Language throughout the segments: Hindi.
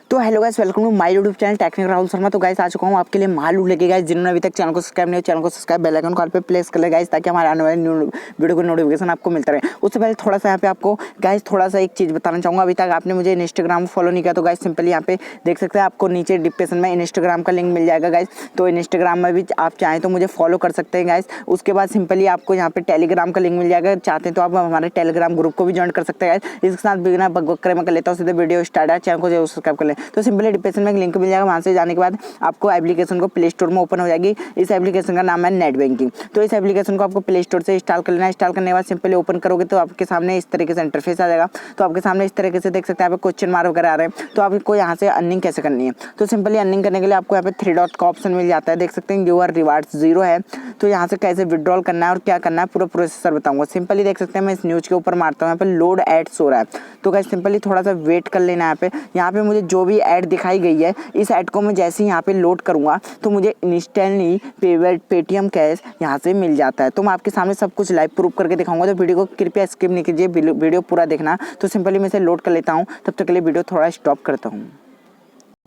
तो hello guys, welcome to my YouTube channel technical Rahul Sharma. तो गाइस आ चुका हूँ आपके लिए मालूम लेके गाइस। जिन्होंने अभी तक चैनल को सब्सक्राइब नहीं, चैनल को सब्सक्राइब, बेल आइकन कॉल पे प्लेस कर ले गाइस, ताकि हमारे आने वाले न्यू वीडियो को नोटिफिकेशन आपको मिलता रहे। उससे पहले थोड़ा सा यहाँ पे आपको गाइस थोड़ा सा एक चीज़ बताना चाहूँगा। अभी तक आपने मुझे इंस्टाग्राम फॉलो नहीं किया तो गाइस सिंपली यहाँ पे देख सकते हैं, आपको नीचे डिस्क्रिप्शन में इंस्टाग्राम का लिंक मिल जाएगा गाइस। तो इंस्टाग्राम में भी आप चाहें तो मुझे फॉलो कर सकते हैं गाइस। उसके बाद सिंपली आपको यहाँ पे टेलीग्राम का लिंक मिल जाएगा, चाहते हैं तो आप हमारे टेलीग्राम ग्रुप को भी ज्वाइन कर सकते हैं गाइस। इसके साथ बिना बकबक करे मैं कर लेता हूँ सीधे वीडियो स्टार्ट है। चैनल को जरूर सब्सक्राइब कर लें। तो सिंपली डिस्क्रिप्शन में एक लिंक मिल जाएगा, वहाँ से जाने के बाद आपको एप्लीकेशन को प्ले स्टोर में ओपन हो जाएगी। इस एप्लीकेशन का नाम है नेट बैंकिंग। तो इस एप्लीकेशन को आपको प्ले स्टोर से इंस्टॉल कर लेना। इंस्टॉल करने के बाद सिंपली ओपन करोगे तो आपके सामने इस तरीके से इंटरफेस आ जाएगा। तो आपके सामने इस तरीके से देख सकते हैं, यहाँ पे क्वेश्चन मार्क वगैरह आ रहे हैं। तो आपको यहाँ से अर्निंग कैसे करनी है, तो सिंपली अर्निंग करने के लिए आपको यहाँ पे 3 डॉट का ऑप्शन मिल जाता है। देख सकते हैं यूर रिवार्ड्स 0 है। तो यहाँ से कैसे विड्रॉल करना है और क्या करना है पूरा प्रोसेसर बताऊंगा। सिंपली देख सकते हैं, मैं इस न्यूज़ के ऊपर मारता हूँ, यहाँ पे लोड एड्स हो रहा है। तो गाइस सिंपली थोड़ा सा वेट कर लेना। यहाँ पे मुझे जो भी ऐड दिखाई गई है, इस ऐड को मैं जैसे ही यहाँ पे लोड करूँगा तो मुझे इंस्टेंटली पेटीएम कैश यहाँ से मिल जाता है। तो मैं आपके सामने सब कुछ लाइव प्रूफ करके दिखाऊंगा। तो वीडियो को कृपया स्किप नहीं कीजिए, वीडियो पूरा देखना। तो सिंपली मैं इसे लोड कर लेता हूँ, तब तक के लिए वीडियो थोड़ा स्टॉप करता हूँ।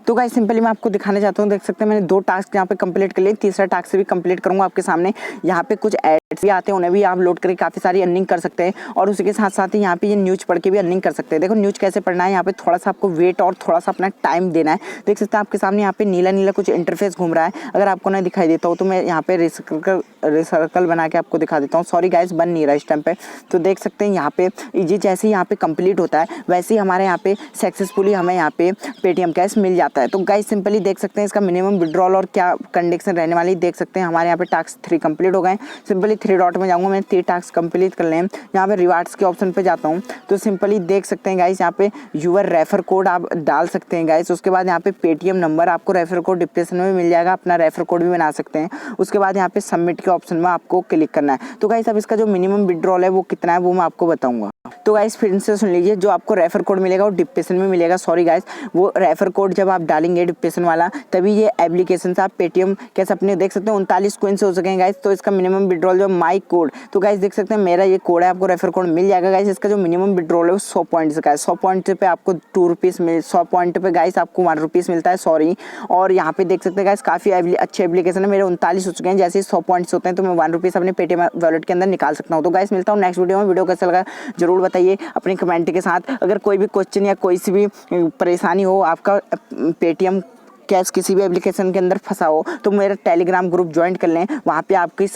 तो गाइस सिंपली मैं आपको दिखाने चाहता हूँ। देख सकते हैं मैंने 2 टास्क यहाँ पे कंप्लीट कर लिए, तीसरा टास्क भी कंप्लीट करूँगा आपके सामने। यहाँ पे कुछ एड्स भी आते हैं, उन्हें भी आप लोड करके काफ़ी सारी अर्निंग कर सकते हैं। और उसी के साथ साथ ही यहाँ पे ये न्यूज़ पढ़ के भी अर्निंग कर सकते हैं। देखो न्यूज़ कैसे पढ़ना है, यहाँ पे थोड़ा सा आपको वेट और थोड़ा सा अपना टाइम देना है। देख सकते हैं आपके सामने यहाँ पे नीला नीला कुछ इंटरफेस घूम रहा है। अगर आपको नहीं दिखाई देता हो तो मैं यहाँ पे रिसर्कल बना के आपको दिखा देता हूँ। सॉरी गाइस, बन नहीं रहा इस टाइम पे। तो देख सकते हैं यहाँ पे ये जैसे ही यहाँ पे कंप्लीट होता है, वैसे ही हमारे यहाँ पे सक्सेसफुली हमें यहाँ पे पेटीएम कैश मिल जाता है। तो गाइस सिंपली देख सकते हैं इसका मिनिमम विड्रॉल और क्या कंडीशन रहने वाली देख सकते हैं। हमारे यहाँ पे टास्क 3 कंप्लीट हो गए। सिंपली 3 डॉट में जाऊँगा, मैंने 3 टास्क कंप्लीट कर लें। यहाँ पे रिवार्ड्स के ऑप्शन पे जाता हूँ तो सिंपली देख सकते हैं गाइस, यहाँ पे यूर रेफर कोड आप डाल सकते हैं गाइस। उसके बाद यहाँ पे पेटीएम नंबर, आपको रेफर कोड डिस्क्रिप्शन में मिल जाएगा, अपना रेफर कोड भी बना सकते हैं। उसके बाद यहाँ पे सबमिट के ऑप्शन में आपको क्लिक करना है। तो गाइस अब इसका जो मिनिमम विड्रॉल है वो कितना है वो मैं आपको बताऊँगा। तो गाइस फिर से सुन लीजिए, जो आपको रेफर कोड मिलेगा वो डिस्क्रिप्शन में मिलेगा। सॉरी गाइस, वो रेफर कोड जब आप डालेंगे डिस्क्रिप्शन वाला, तभी ये एप्लीकेशन से आप पेटीएम कैसे अपने देख सकते हैं 39 कोइन से हो सकेंगे गाइस। तो इसका मिनिमम विड्रॉल जो माई कोड, तो गाइस देख सकते हैं मेरा ये कोड है, आपको रेफर कोड मिल जाएगा गाइस। इसका जो मिनिमम विड्रॉल है वो 100 पॉइंट्स का है। 100 पॉइंट पे आपको 2 रुपीज़ 100 पॉइंट पे गाइस आपको 1 रुपीज़ मिलता है। सॉरी, और यहाँ पे देख सकते हैं गाइस काफ़ी अच्छी एप्लीकेशन है। मेरे 39 हो चुके हैं। जैसे 100 पॉइंट्स होते हैं तो मैं 1 रुपीज़ अपने पेटीएम वॉलेट के अंदर निकाल सकता हूँ। तो गाइस मिलता हूँ नेक्स्ट वीडियो में। वीडियो कैसा लगा जरूर बताइए अपने कमेंट के साथ। अगर कोई भी क्वेश्चन या कोई सी भी परेशानी हो, आपका पेटीएम कैश किसी भी एप्लीकेशन के अंदर फंसा हो, तो मेरा टेलीग्राम ग्रुप ज्वाइन कर लें। वहाँ पे आपकी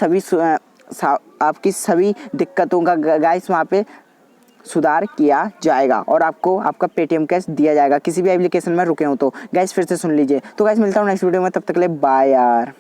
सभी दिक्कतों का गाइस वहाँ पे सुधार किया जाएगा और आपको आपका पेटीएम कैश दिया जाएगा, किसी भी एप्लीकेशन में रुके हो तो। गाइस फिर से सुन लीजिए। तो गाइस मिलता हूँ नेक्स्ट वीडियो में, तब तक के लिए बाय यार।